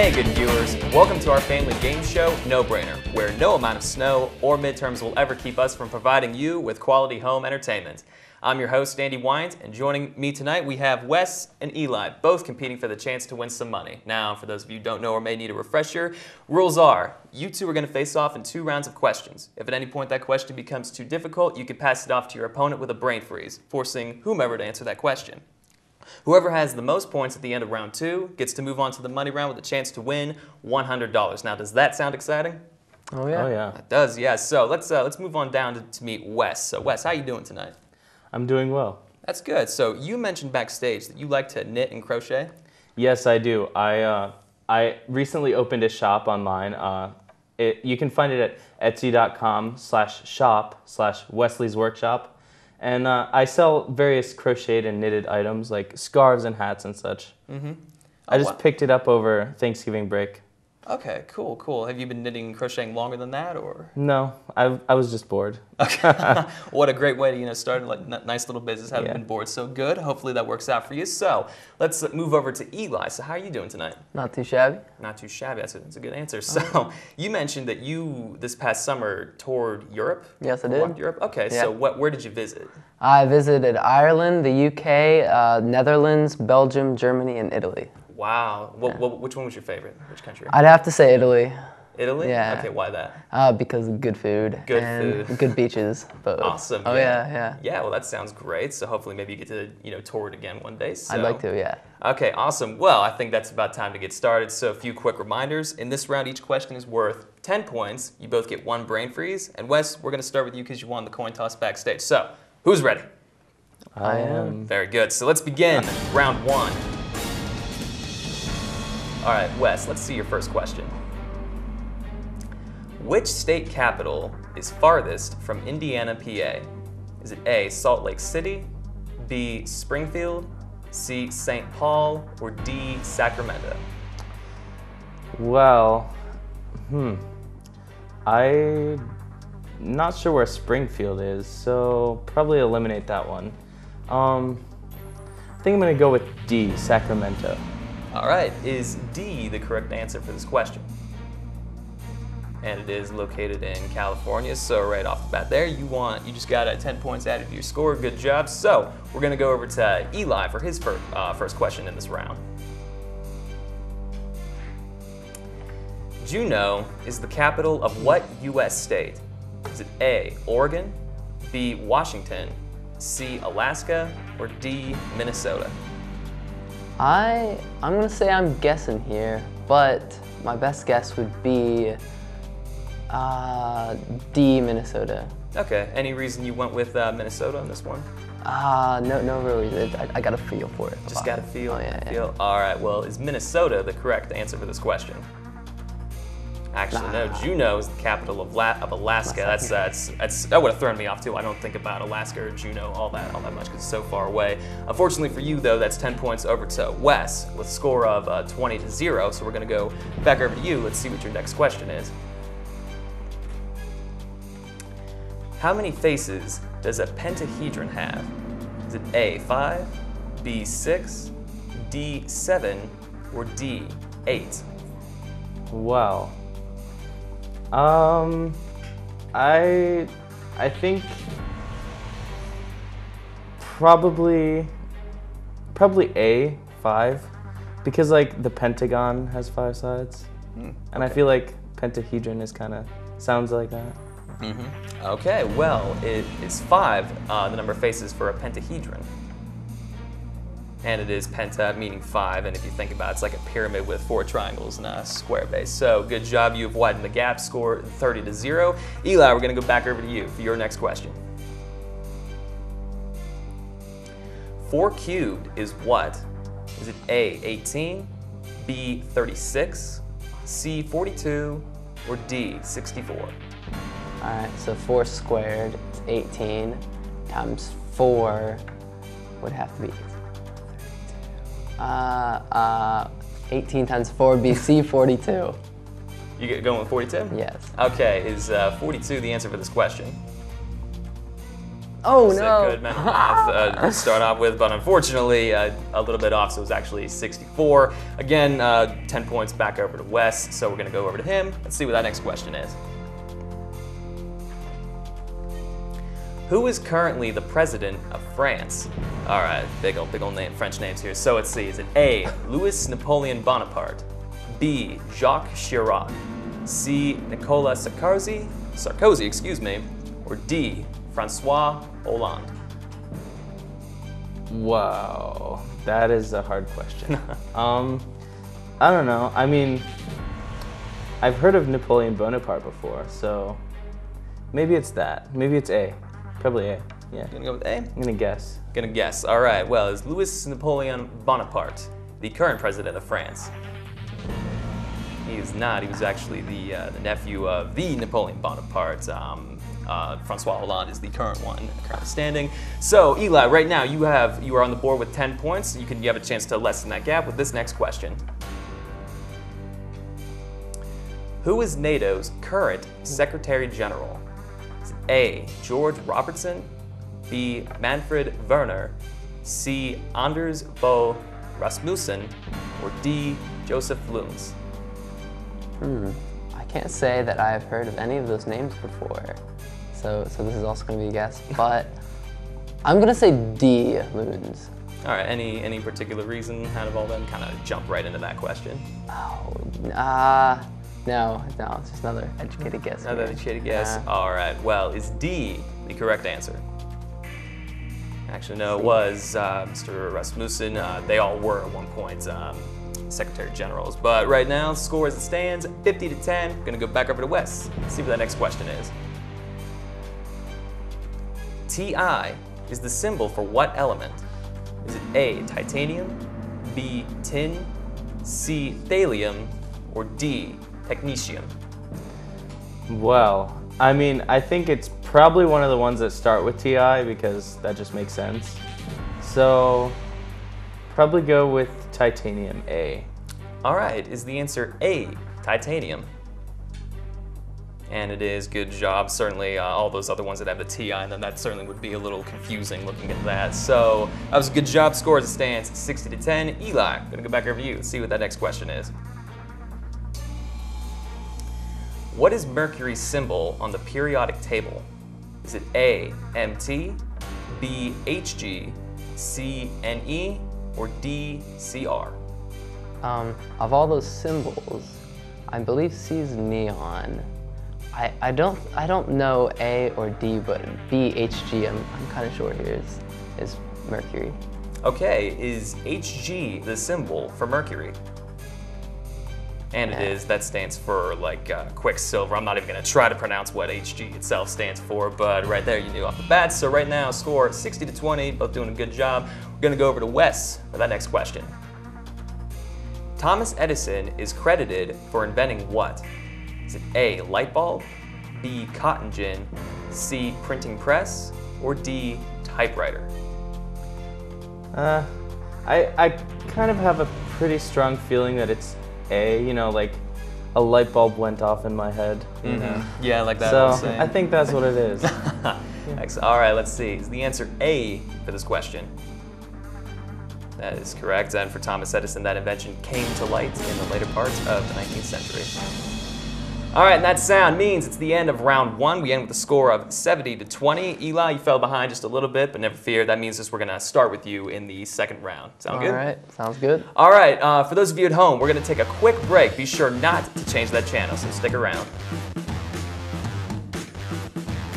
Hey, good viewers. Welcome to our family game show, No Brainer, where no amount of snow or midterms will ever keep us from providing you with quality home entertainment. I'm your host, Andy Wines, and joining me tonight we have Wes and Eli, both competing for the chance to win some money. Now, for those of you who don't know or may need a refresher, rules are, you two are going to face off in 2 rounds of questions. If at any point that question becomes too difficult, you can pass it off to your opponent with a brain freeze, forcing whomever to answer that question. Whoever has the most points at the end of round 2 gets to move on to the money round with a chance to win $100. Now, does that sound exciting? Oh yeah. Oh yeah. It does, yeah. So let's move on down to meet Wes. So Wes, how you doing tonight? I'm doing well. That's good. So you mentioned backstage that you like to knit and crochet. Yes, I do. I recently opened a shop online. You can find it at etsy.com/shop/Wesley's Workshop. And I sell various crocheted and knitted items like scarves and hats and such. Mm-hmm. I just picked it up over Thanksgiving break. Okay, cool, cool. Have you been knitting and crocheting longer than that, or? No, I was just bored. Okay. What a great way to start like nice little business. Haven't been bored. So good. Hopefully that works out for you. So let's move over to Eli. So how are you doing tonight? Not too shabby. Not too shabby. That's a good answer. So you mentioned that you this past summer toured Europe. Yes, I did. Walked Europe. Okay. Yeah. So where did you visit? I visited Ireland, the UK, Netherlands, Belgium, Germany, and Italy. Wow. Which one was your favorite? Which country? I'd have to say Italy. Italy? Yeah. Okay, why that? Because of good food. Good and food. good beaches. Both. Awesome. Oh yeah. Yeah, well that sounds great. So hopefully maybe you get to, tour it again one day. So. I'd like to, yeah. Okay, awesome. Well, I think that's about time to get started. So a few quick reminders. In this round, each question is worth 10 points. You both get 1 brain freeze. And Wes, we're going to start with you because you won the coin toss backstage. So, who's ready? I am. Very good. So let's begin round 1. All right, Wes, let's see your first question. Which state capital is farthest from Indiana, PA? Is it A, Salt Lake City, B, Springfield, C, St. Paul, or D, Sacramento? Well, I'm not sure where Springfield is, so probably eliminate that one. I think I'm gonna go with D, Sacramento. All right, is D the correct answer for this question? And it is located in California, so right off the bat there, you just got 10 points added to your score. Good job. So we're gonna go over to Eli for his first question in this round. Juneau is the capital of what U.S. state? Is it A, Oregon, B, Washington, C, Alaska, or D, Minnesota? I'm gonna say I'm guessing here, but my best guess would be D, Minnesota. Okay, any reason you went with Minnesota on this one? No real reason. I got a feel for it. Just got a feel. Oh, yeah. Feel. All right. Well, is Minnesota the correct answer for this question? Actually, no. Juneau is the capital of Alaska. That would have thrown me off too. I don't think about Alaska or Juneau all that much because it's so far away. Unfortunately for you, though, that's 10 points over to Wes with a score of 20-0. So we're gonna go back over to you. Let's see what your next question is. How many faces does a pentahedron have? Is it A, 5, B, 6, D, 7, or D, 8? Wow. I think probably A, 5, because like the Pentagon has 5 sides, and I feel like pentahedron sounds like that. Okay, well, it is 5, the number of faces for a pentahedron. And it is penta, meaning 5, and if you think about it, it's like a pyramid with 4 triangles and a square base. So good job, you have widened the gap, score 30-0. Eli, we're gonna go back over to you for your next question. 4 cubed is what? Is it A, 18, B, 36, C, 42, or D, 64? All right, so 4 squared, it's 18, times 4 would have to be 18 times 4 would be C, 42. You get going with 42? Yes. Okay, is 42 the answer for this question? Oh, That's no. a good mental math to start off with, but unfortunately a little bit off, so it was actually 64. Again, 10 points back over to Wes, so we're going to go over to him. Let's see what that next question is. Who is currently the president of France? All right, big old name, French names here. So let's see, is it A, Louis Napoleon Bonaparte, B, Jacques Chirac, C, Nicolas Sarkozy, excuse me, or D, Francois Hollande? Wow, that is a hard question. I don't know. I mean, I've heard of Napoleon Bonaparte before, so maybe it's that. Maybe it's A. Probably A. Yeah. Gonna go with A? I'm gonna guess. Gonna guess. All right. Well, is Louis Napoleon Bonaparte the current president of France? He is not. He was actually the nephew of the Napoleon Bonaparte. Francois Hollande is the current one, current standing. So, Eli, right now you are on the board with 10 points. You have a chance to lessen that gap with this next question. Who is NATO's current Secretary General? Is it A, George Robertson, B, Manfred Werner, C, Anders Fogh Rasmussen, or D, Joseph Luns? I can't say that I've heard of any of those names before, so this is also going to be a guess, but I'm going to say D, Luns. All right, any particular reason out of all them? Kind of jump right into that question. Oh, no, it's just another educated guess. Another educated guess. All right, well, is D the correct answer? Actually, no, it was Mr. Rasmussen. They all were at one point Secretary Generals. But right now, the score as it stands, 50-10. Gonna go back over to Wes. See what that next question is. Ti is the symbol for what element? Is it A, titanium, B, tin, C, thallium, or D, technetium? Well, I mean, I think it's probably one of the ones that start with TI because that just makes sense. So, probably go with titanium, A. All right, is the answer A, titanium? And it is. Good job. Certainly, all those other ones that have the TI in them, that certainly would be a little confusing looking at that. So that was a good job. Score as it stands, 60-10. Eli, gonna go back over to you. Let's see what that next question is. What is Mercury's symbol on the periodic table? Is it A, MT, B, HG, C, NE, or D, CR? Of all those symbols, I believe C is neon. I don't know A or D, but B, HG, I'm kind of sure here is Mercury. Okay, is HG the symbol for Mercury? And it is. That stands for like Quicksilver. I'm not even going to try to pronounce what HG itself stands for, but right there you knew off the bat. So right now, score 60-20, both doing a good job. We're going to go over to Wes for that next question. Thomas Edison is credited for inventing what? Is it A, light bulb, B, cotton gin, C, printing press, or D, typewriter? I kind of have a pretty strong feeling that it's A, you know, like a light bulb went off in my head. You know? Yeah, like that. So I think that's what it is. Excellent. All right, let's see. Is the answer A for this question? That is correct. And for Thomas Edison, that invention came to light in the later parts of the 19th century. All right, and that sound means it's the end of round one. We end with a score of 70-20. Eli, you fell behind just a little bit, but never fear. That means we're going to start with you in the second round. Sound good? All right, sounds good. All right, for those of you at home, we're going to take a quick break. Be sure not to change that channel, so stick around.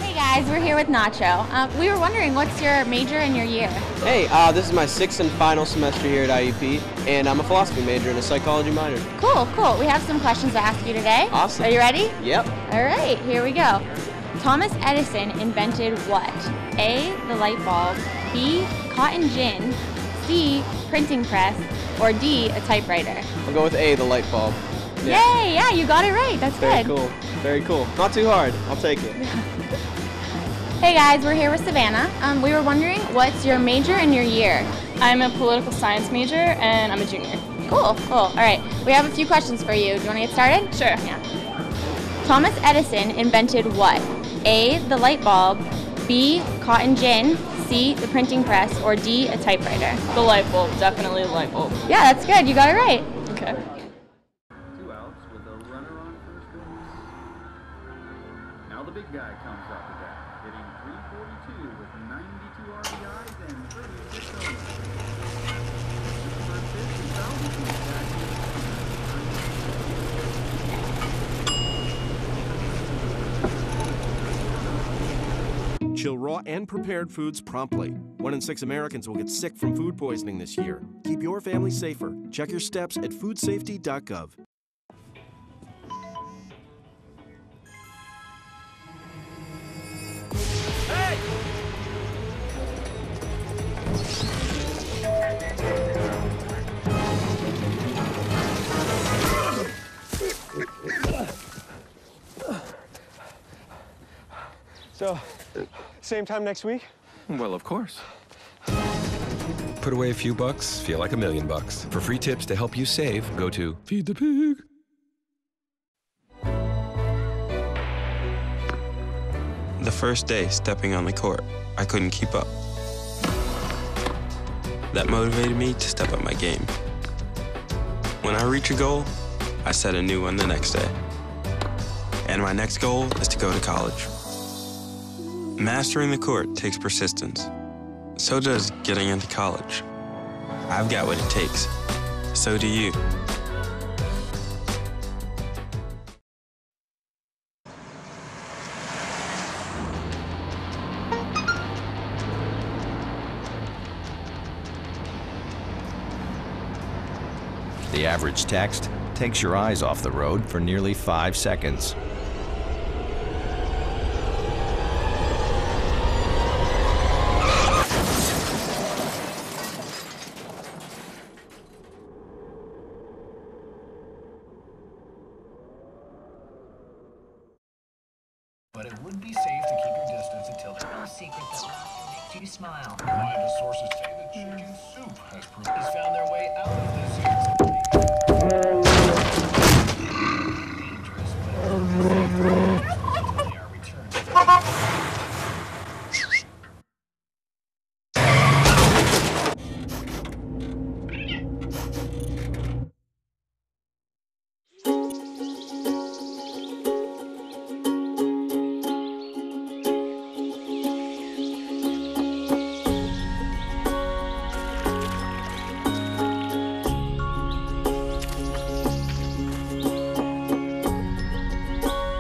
Hey guys, we're here with Nacho. We were wondering, what's your major and your year? Hey, this is my sixth and final semester here at IUP, and I'm a philosophy major and a psychology minor. Cool, cool. We have some questions to ask you today. Awesome. Are you ready? Yep. All right, here we go. Thomas Edison invented what? A, the light bulb, B, cotton gin, C, printing press, or D, a typewriter? I'll go with A, the light bulb. Yay, yeah, you got it right. That's Very good. cool. Very cool. Not too hard. I'll take it. Hey guys, we're here with Savannah. We were wondering, what's your major and your year? I'm a political science major and I'm a junior. Cool, cool. All right, we have a few questions for you. Do you want to get started? Sure. Yeah. Thomas Edison invented what? A, the light bulb, B, cotton gin, C, the printing press, or D, a typewriter? The light bulb, definitely the light bulb. Yeah, that's good. You got it right. Okay. 2 outs with a runner on first base. Now the big guy comes up to bat, hitting .342 with 92 RBIs and 36 homers. First pitch is out, he's back in. Chill raw and prepared foods promptly. 1 in 6 Americans will get sick from food poisoning this year. Keep your family safer. Check your steps at foodsafety.gov. So, same time next week? Well, of course. Put away a few bucks, feel like $1 million. For free tips to help you save, go to Feed the Pig. The first day stepping on the court, I couldn't keep up. That motivated me to step up my game. When I reach a goal, I set a new one the next day. And my next goal is to go to college. Mastering the court takes persistence. So does getting into college. I've got what it takes. So do you. The average text takes your eyes off the road for nearly 5 seconds. But it would be safe to keep your distance until no secret that laughter makes you smile. Reliable sources say that chicken soup has found their way out of this dangerous, but they are returned.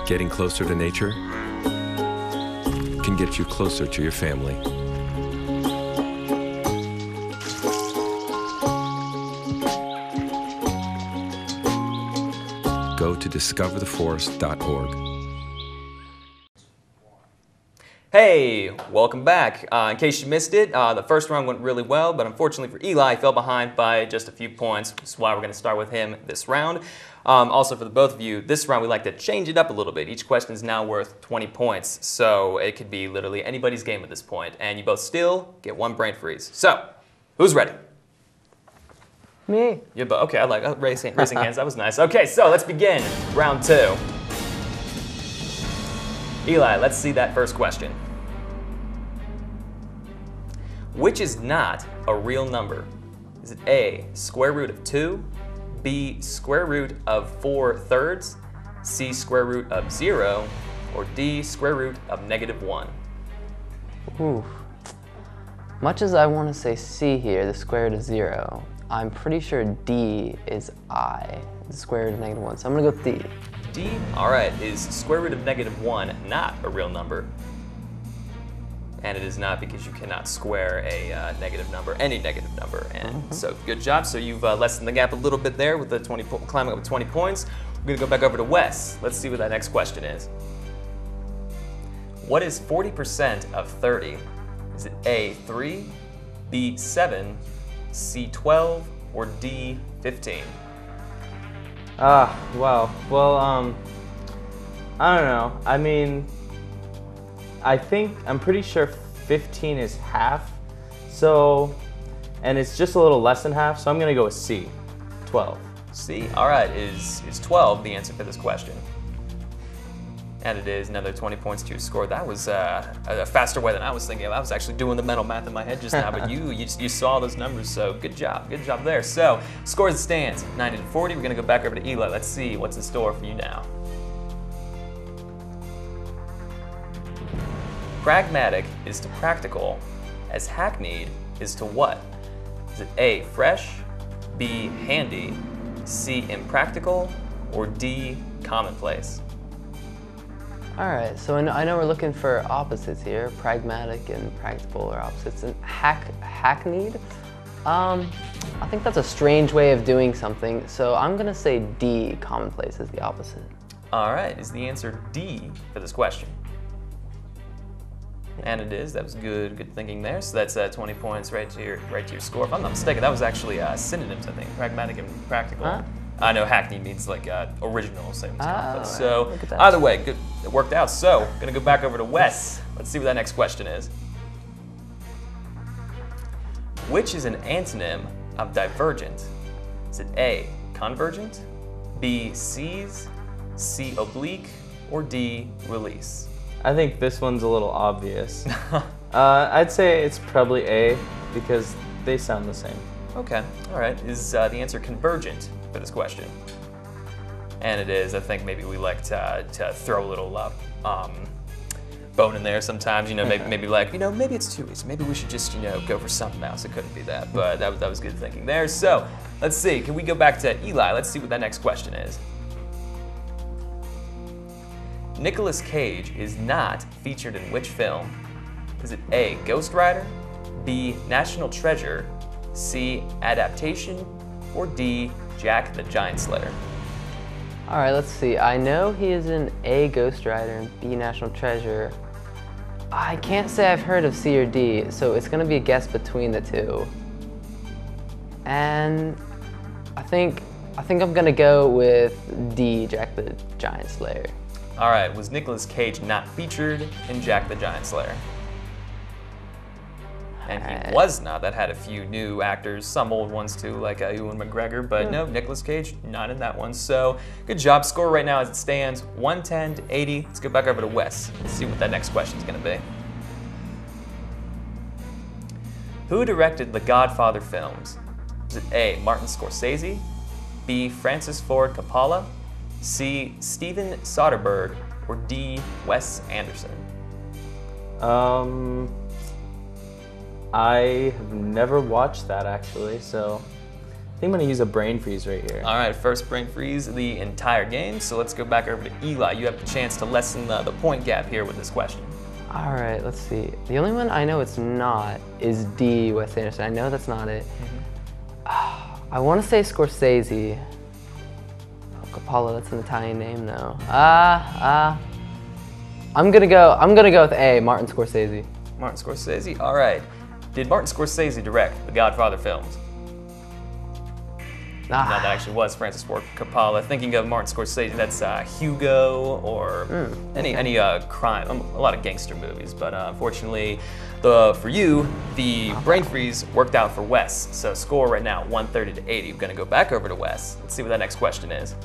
Getting closer to nature can get you closer to your family. Go to discovertheforest.org. Hey, welcome back. In case you missed it, the first round went really well, but unfortunately for Eli, he fell behind by just a few points, which is why we're going to start with him this round. Also, for the both of you, this round we like to change it up a little bit. Each question is now worth 20 points, so it could be literally anybody's game at this point, and you both still get 1 brain freeze. So, who's ready? Me. You're both. Okay, I like raising hands. That was nice. Okay, so let's begin round 2. Eli, let's see that first question. Which is not a real number? Is it A, square root of 2, B, square root of 4/3, C, square root of 0, or D, square root of -1? Oof. Much as I want to say C here, the square root of 0, I'm pretty sure D is I, the square root of -1, so I'm going to go with D. D, all right, is square root of -1 not a real number? And it is not because you cannot square a negative number, any negative number. And so good job. So you've lessened the gap a little bit there with the climbing up with 20 points. We're gonna go back over to Wes. Let's see what that next question is. What is 40% of 30? Is it A, 3, B, 7, C, 12, or D, 15? Wow. Well, I don't know. I mean, I'm pretty sure 15 is half, so, and it's just a little less than half, so I'm gonna go with C, 12. C, all right, is 12 the answer for this question? And it is another 20 points to your score. That was a faster way than I was thinking of. I was actually doing the mental math in my head just now, but you saw those numbers, so good job there. So, score as it stands, 90 to 40. We're gonna go back over to Eli. Let's see what's in store for you now. Pragmatic is to practical, as hackneyed is to what? Is it A, fresh, B, handy, C, impractical, or D, commonplace? All right, so I know we're looking for opposites here. Pragmatic and practical are opposites. And hackneyed? I think that's a strange way of doing something, so I'm gonna say D, commonplace, is the opposite. All right, is the answer D for this question? And it is. That was good thinking there. So that's 20 points right to your score. If I'm not mistaken, that was actually synonyms, I think. Pragmatic and practical. Huh? I know hackney means like original, same as complex. Right. So either way, good, it worked out. So gonna go back over to Wes. Let's see what that next question is. Which is an antonym of divergent? Is it A, convergent, B, seize, C, oblique, or D, release? I think this one's a little obvious. I'd say it's probably A because they sound the same. Okay, all right. Is the answer convergent for this question? And it is. I think maybe we like to throw a little bone in there sometimes. You know, maybe like, you know, maybe it's too easy. Maybe we should just, you know, go for something else. It couldn't be that, but that was good thinking there. So let's see. Can we go back to Eli? Let's see what that next question is. Nicolas Cage is not featured in which film? Is it A, Ghost Rider, B, National Treasure, C, Adaptation, or D, Jack the Giant Slayer? All right, let's see. I know he is in A, Ghost Rider, and B, National Treasure. I can't say I've heard of C or D, so it's gonna be a guess between the two. And I think I'm gonna go with D, Jack the Giant Slayer. All right, was Nicolas Cage not featured in Jack the Giant Slayer? And he was not. That had a few new actors, some old ones too, like Ewan McGregor, but no, Nicolas Cage, not in that one. So good job. Score right now as it stands, 110 to 80. Let's go back over to Wes and see what that next question is gonna be. Who directed the Godfather films? Is it A, Martin Scorsese, B, Francis Ford Coppola, C, Steven Soderbergh, or D, Wes Anderson? I have never watched that actually, so I think I'm gonna use a brain freeze right here. All right, first brain freeze the entire game, so let's go back over to Eli. You have the chance to lessen the point gap here with this question. All right, let's see. The only one I know it's not is D, Wes Anderson. I know that's not it. I want to say Scorsese. Coppola, that's an Italian name though. I'm gonna go with A, Martin Scorsese. Martin Scorsese, all right. Did Martin Scorsese direct the Godfather films? No, that actually was Francis Ford Coppola. Thinking of Martin Scorsese, that's Hugo or any crime, a lot of gangster movies. But unfortunately, for you, the brain freeze worked out for Wes. So score right now, 130 to 80. We're gonna go back over to Wes. Let's see what that next question is.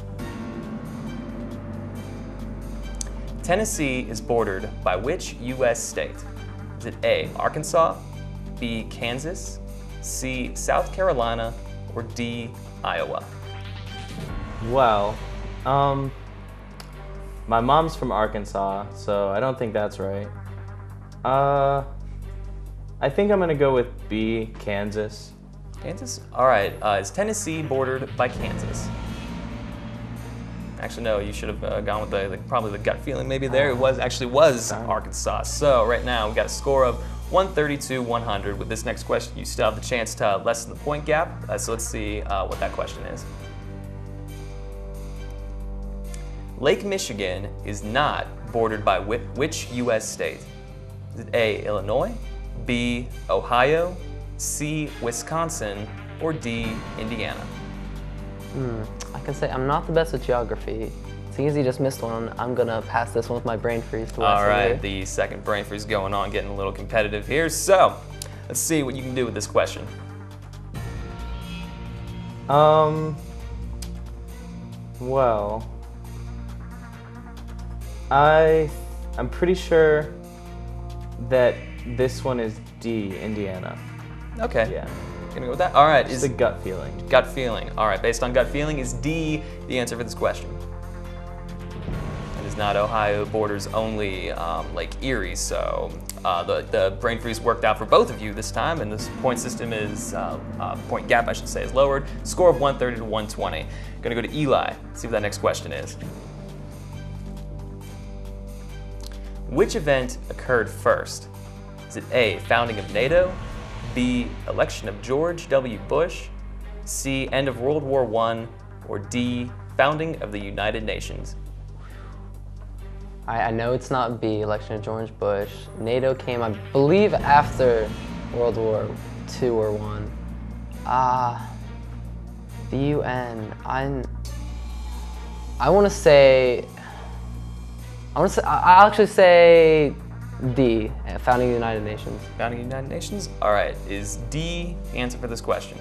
Tennessee is bordered by which U.S. state? Is it A, Arkansas, B, Kansas, C, South Carolina, or D, Iowa? Well, my mom's from Arkansas, so I don't think that's right. I think I'm gonna go with B, Kansas. Kansas? All right, is Tennessee bordered by Kansas? Actually, no, you should have gone with probably the gut feeling maybe there. It was Arkansas. So right now we got a score of 132-100. With this next question, you still have the chance to lessen the point gap. So let's see what that question is. Lake Michigan is not bordered by which U.S. state? Is it A, Illinois, B, Ohio, C, Wisconsin, or D, Indiana? I can say I'm not the best at geography. Seeing as he just missed one, I'm gonna pass this one with my brain freeze to Wes. All right, the second brain freeze going on, getting a little competitive here. So, let's see what you can do with this question. Well, I'm pretty sure that this one is D, Indiana. Okay. Yeah. Gonna go with that? All right. It's a gut feeling. Gut feeling. All right, based on gut feeling, is D the answer for this question? It is not. Ohio borders only Lake Erie, so the brain freeze worked out for both of you this time, and this point system is, point gap I should say, is lowered. Score of 130 to 120. Gonna go to Eli, see what that next question is. Which event occurred first? Is it A, founding of NATO, B, election of George W. Bush, C, end of World War I, or D, founding of the United Nations? I know it's not B, election of George Bush. NATO came, I believe, after World War II or I. The UN. I'll actually say D, founding the United Nations. Founding the United Nations? All right, is D the answer for this question?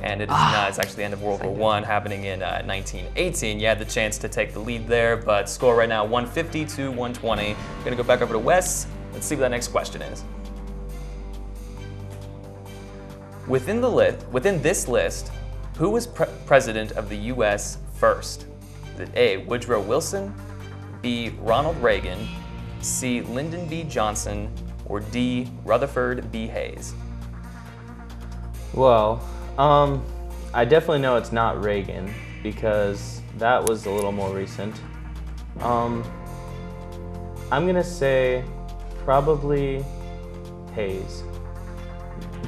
And it is not. It's actually the end of World War I, happening in 1918. You had the chance to take the lead there, but score right now 150 to 120. I'm gonna go back over to Wes. Let's see what that next question is. Within this list, who was president of the U.S. first? Is it A, Woodrow Wilson, B, Ronald Reagan, C, Lyndon B. Johnson, or D, Rutherford B. Hayes? Well, I definitely know it's not Reagan because that was a little more recent. I'm gonna say probably Hayes.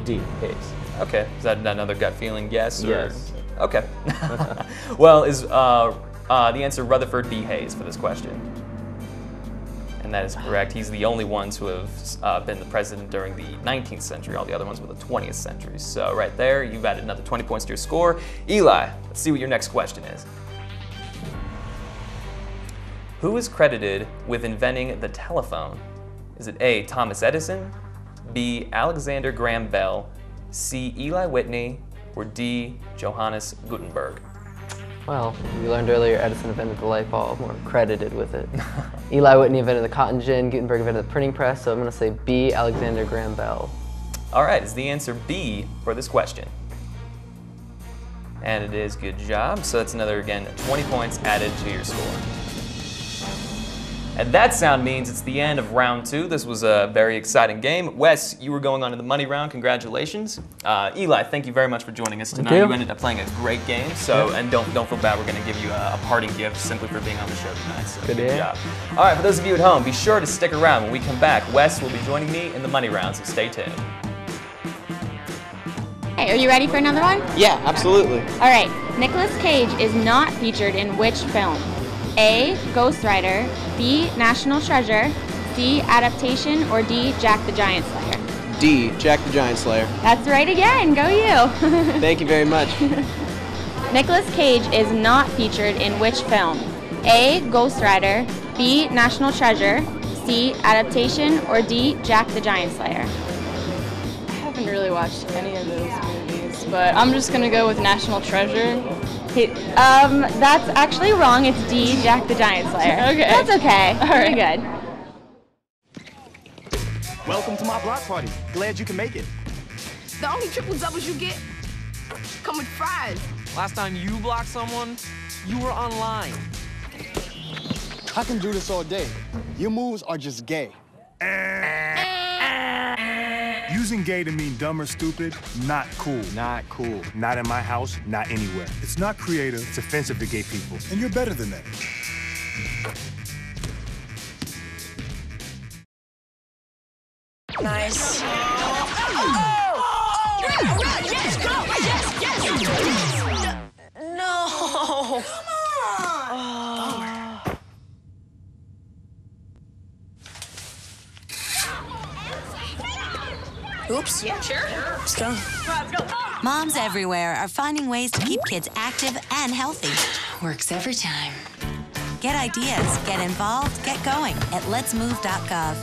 D, Hayes. Okay, is that another gut feeling guess? Or? Yes. Okay. Well, is the answer Rutherford B. Hayes for this question? And that is correct. He's the only one to have been the president during the 19th century. All the other ones were the 20th century. So right there, you've added another 20 points to your score. Eli, let's see what your next question is. Who is credited with inventing the telephone? Is it A, Thomas Edison, B, Alexander Graham Bell, C, Eli Whitney, or D, Johannes Gutenberg? Well, we learned earlier Edison invented the light bulb, or credited with it. Eli Whitney invented the cotton gin, Gutenberg invented the printing press, so I'm going to say B, Alexander Graham Bell. All right, is the answer B for this question? And it is. Good job. So that's another, again, 20 points added to your score. And that sound means it's the end of round 2. This was a very exciting game. Wes, you were going on to the money round. Congratulations. Eli, thank you very much for joining us tonight. You ended up playing a great game. So, and don't feel bad. We're going to give you a parting gift simply for being on the show tonight. So good job. All right, for those of you at home, be sure to stick around. When we come back, Wes will be joining me in the money round. So stay tuned. Hey, are you ready for another one? Yeah, absolutely. All right. Nicolas Cage is not featured in which film? A, Ghost Rider, B, National Treasure, C, Adaptation, or D, Jack the Giant Slayer? D, Jack the Giant Slayer. That's right again. Go you. Thank you very much. Nicolas Cage is not featured in which film? A, Ghost Rider, B, National Treasure, C, Adaptation, or D, Jack the Giant Slayer? I haven't really watched any of those movies, but I'm just gonna go with National Treasure. That's actually wrong. It's D, Jack the Giant Slayer. Okay. That's okay. All right. Very good. Welcome to my block party. Glad you can make it. The only triple doubles you get come with fries. Last time you blocked someone, you were online. I can do this all day. Your moves are just gay. Using gay to mean dumb or stupid, not cool. Not cool. Not in my house, not anywhere. It's not creative, it's offensive to gay people. And you're better than that. Nice. No. Oops. Yeah, sure. Let's go. Moms everywhere are finding ways to keep kids active and healthy. Works every time. Get ideas, get involved, get going at letsmove.gov.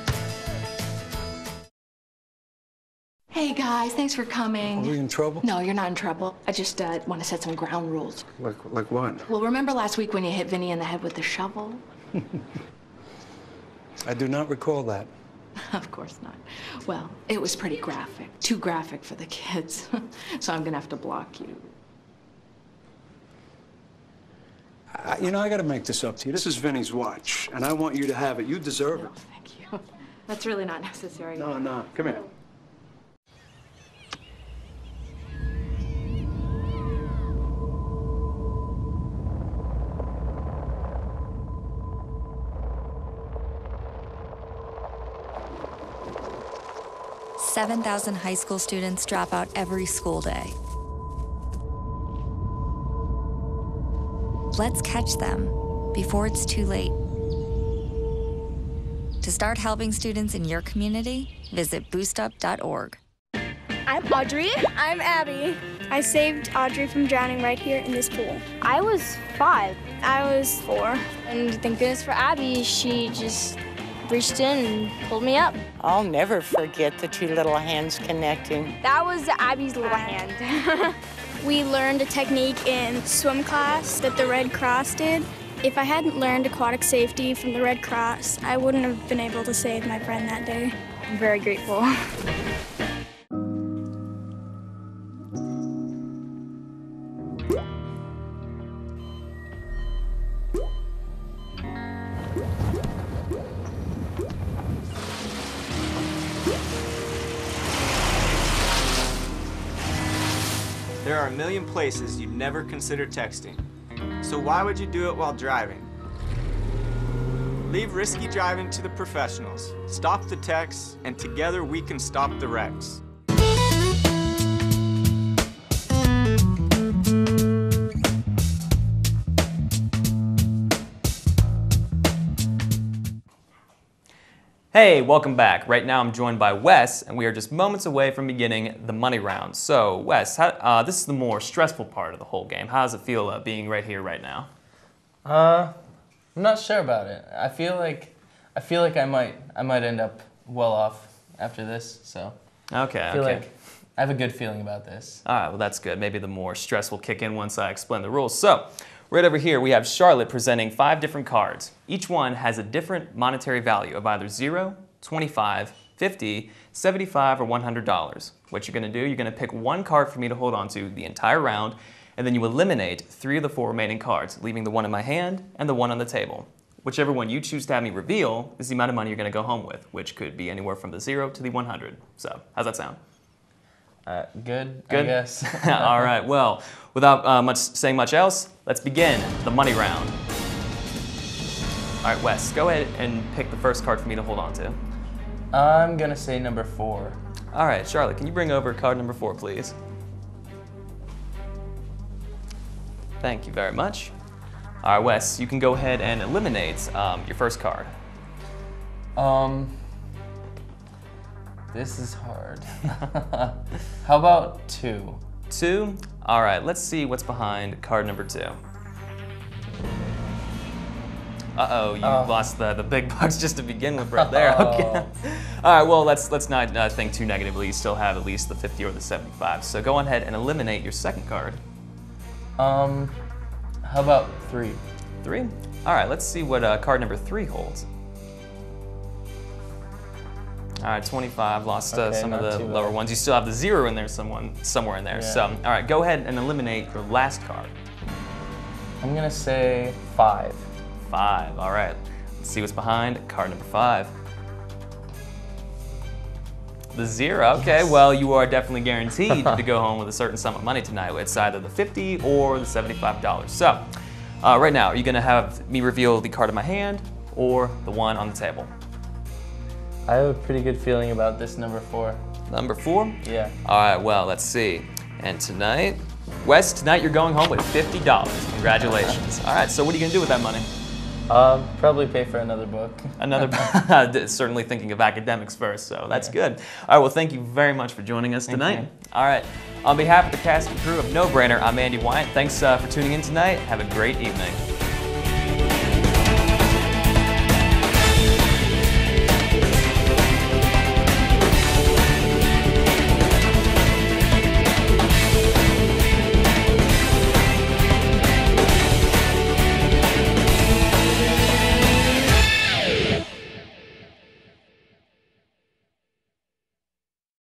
Hey guys, thanks for coming. Are we in trouble? No, you're not in trouble. I just want to set some ground rules. Like what? Well, remember last week when you hit Vinny in the head with the shovel? I do not recall that. Of course not. Well, it was pretty graphic. Too graphic for the kids. So I'm gonna have to block you. You know, I gotta make this up to you. This is Vinny's watch, and I want you to have it. You deserve it. Thank you. That's really not necessary. No. Come here. $7,000 high school students drop out every school day. Let's catch them before it's too late. To start helping students in your community, visit boostup.org. I'm Audrey. I'm Abby. I saved Audrey from drowning right here in this pool. I was 5. I was 4. And thank goodness for Abby, she just reached in and pulled me up. I'll never forget the two little hands connecting. That was Abby's little hand. We learned a technique in swim class that the Red Cross did. If I hadn't learned aquatic safety from the Red Cross, I wouldn't have been able to save my friend that day. I'm very grateful. There are a million places you'd never consider texting. So why would you do it while driving? Leave risky driving to the professionals. Stop the texts, and together we can stop the wrecks. Hey, welcome back. Right now I'm joined by Wes, and we are just moments away from beginning the money round. So, Wes, this is the more stressful part of the whole game. How does it feel being right here, right now? I'm not sure about it. I feel like I might end up well off after this. So. Okay. I feel like I have a good feeling about this. All right. Well, that's good. Maybe the more stress will kick in once I explain the rules. So. Right over here, we have Charlotte presenting 5 different cards. Each one has a different monetary value of either 0, 25, 50, 75, or $100. What you're going to do, you're going to pick one card for me to hold on to the entire round, and then you eliminate 3 of the 4 remaining cards, leaving the one in my hand and the one on the table. Whichever one you choose to have me reveal is the amount of money you're going to go home with, which could be anywhere from the 0 to the 100. So, how's that sound? Good, I guess. All right, well, without saying much else, let's begin the money round. All right, Wes, go ahead and pick the first card for me to hold on to. I'm gonna say number 4. All right, Charlotte, can you bring over card number 4, please? Thank you very much. All right, Wes, you can go ahead and eliminate your first card. This is hard. How about 2? 2? All right, let's see what's behind card number 2. Uh-oh, you lost the big bucks just to begin with right there. Okay. All right, well, let's not think too negatively. You still have at least the 50 or the 75. So go ahead and eliminate your second card. How about 3? 3? All right, let's see what card number 3 holds. All right, 25, lost some of the lower ones. You still have the 0 in there somewhere in there. Yeah. So, all right, go ahead and eliminate your last card. I'm gonna say 5. 5, all right. Let's see what's behind card number 5. The 0, okay, well, you are definitely guaranteed to go home with a certain sum of money tonight. It's either the 50 or the $75. So, right now, are you gonna have me reveal the card in my hand or the one on the table? I have a pretty good feeling about this number 4. Number 4? Yeah. All right, well, let's see. And tonight, Wes, tonight you're going home with $50. Congratulations. All right, so what are you gonna do with that money? Probably pay for another book. Certainly thinking of academics first, so that's good. All right, well, thank you very much for joining us tonight. All right, on behalf of the cast and crew of No Brainer, I'm Andy Wyatt. Thanks for tuning in tonight. Have a great evening.